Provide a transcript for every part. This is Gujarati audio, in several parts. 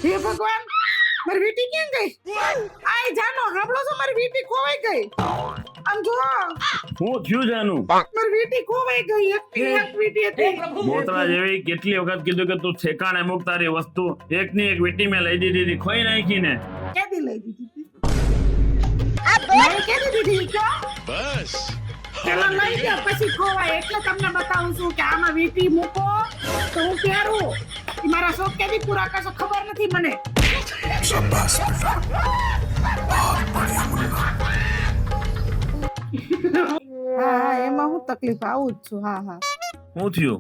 હે ભગવાન, મારી વીટી ક્યાં ગઈ? આય જાનો, હાંભળો છો, મારી વીટી ખોવાઈ ગઈ. આમ જો, હું થયું જાનું? મારી વીટી ખોવાઈ ગઈ. એક વીટી હતી. મોતરા જેવી કેટલી વખત કીધું કે તું ઠેકાણે મૂક તારી વસ્તુ. એકની એક વીટી મેં લઈ દીધી હતી, ખોઈ નાખી ને. કેદી લઈ દીધી હતી? લઈ કેદી દીધી કયો? બસ પેલા લઈ દે પછી ખોવાય. એટલે તમને બતાવું છું કે આમાં વીટી મૂકો તો હું પહેરું. ઈ મારા શોખ કેદી પૂરા કરશો ખબર નથી મને. શાબાશ બેટા હા, એમાં હું તકલીફ આવું જ છું. હા. હું થયું?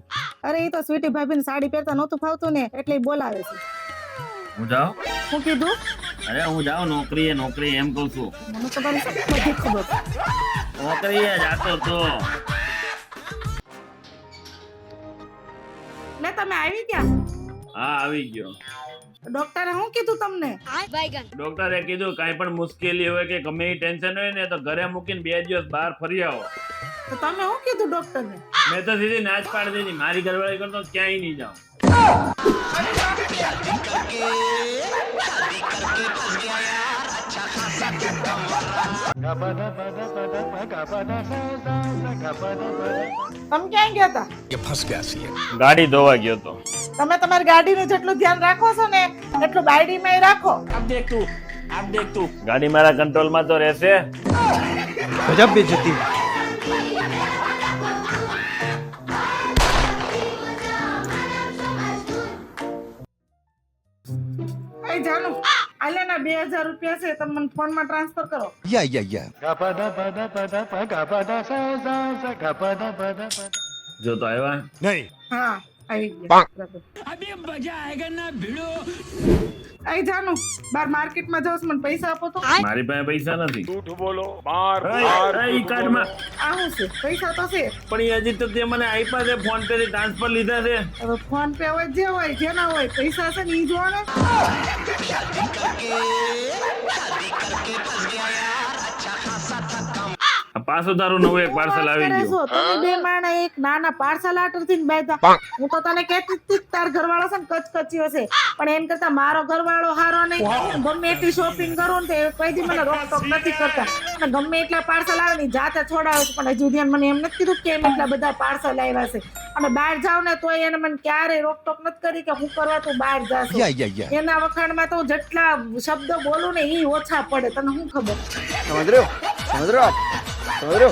અરે એ તો સ્વીટી ભાભીને સાડી પહેરતા નહોતું ફાવતું ને એટલે ઈ બોલાવે છે. હું જાઉં? હું કીધું? અરે હું જાઉં નોકરી એમ કહું છું. મને તો બધી ખબર છે. નોકરીએ જાતો તો. લે તમે આવી ગયા? હા આવી ગયો. ડોક્ટરે શું કીધું તમને? ડોક્ટરે કીધું કાંઈ પણ મુશ્કેલી હોય કે ગમે એ ટેન્શન હોય ને તો ઘરે મૂકીને 2 દિવસ બહાર ફરી આવો. તો તમે શું કીધું ડોક્ટરને? મેં તો સીધી નાચ પાડી દીધી, મારી ઘરવાળી કરતો ક્યાંય નહીં જાઉં. તમે ક્યાં ગયા હતા? ये फंस गया सी ગાડી ધોવા ગયો તો. તમે તમારી ગાડીનું જેટલું ધ્યાન રાખો છો ને એટલું બાયડીમાં રાખો. ગાડી મારા કંટ્રોલમાં તો રહેશે. गजब बेइज्जती એ જાનુ, આલેના 2000 રૂપિયા છે, તમે મને ફોનમાં ટ્રાન્સફર કરો. या જો તો આવ્યા. नहीं હા, આવી ગયા. એ જાનુ, બાર માર્કેટમાં જાવ છો, મને પૈસા આપો તો. મારી પાસે પૈસા નથી. જૂઠ બોલો. ઈ કાર્ડમાં આ શું છે? પૈસા તો છે. પણ ઈ હજી તો તે મને આપ્યા છે, ફોન પે થી ટ્રાન્સફર લીધા છે. હવે ફોન પે હોય જે હોય જેના હોય પૈસા છે ને ઈ જોવો ને. આ પાછું તારું નવું એક પાર્સલ આવી કરે ગયું. છો? તમે બે માણા એક નાના પાર્સલ આર્ટર થી બેઠા. હું તો તને કહેતી જ હતી તાર ઘરવાળો છે ને કચકચીઓ છે, પણ એમ કરતા મારો ઘરવાળો હારો નહીં. ગમે એટલી શોપિંગ કરું ને તે કોઈ દી મને રોકટોક નથી કરતા. અને ગમે એટલા પાર્સલ આવે ને ઈ જાતે છોડાવે છે, પણ હજુ સુધી મને એમ નથી કીધું કે એમ એટલા બધા પાર્સલ આવ્યા છે. અને બહાર જાવ ને તોય એને મને ક્યારેય રોકટોક નથી કરી કે હું કરવા તું બહાર જાશો. या એના વખાણમાં તો હું જેટલા શબ્દો બોલું ને ઈ ઓછા પડે. તને શું ખબર? समझ रहे हो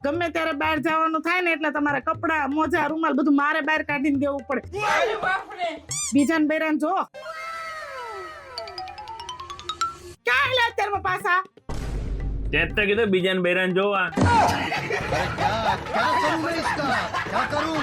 ગમે ત્યારે બહાર જવાનું થાય ને એટલે તમારા કપડા મોજા રૂમાલ બધું મારે બહાર કાઢીને દેવું પડે. બીજાને બૈરાને જો ક્યાં હેલા અત્યારમાં પાછા? તે જ તો કીધું બીજાને બૈરાને જોવા. क्या करूं मैं इसका क्या करूं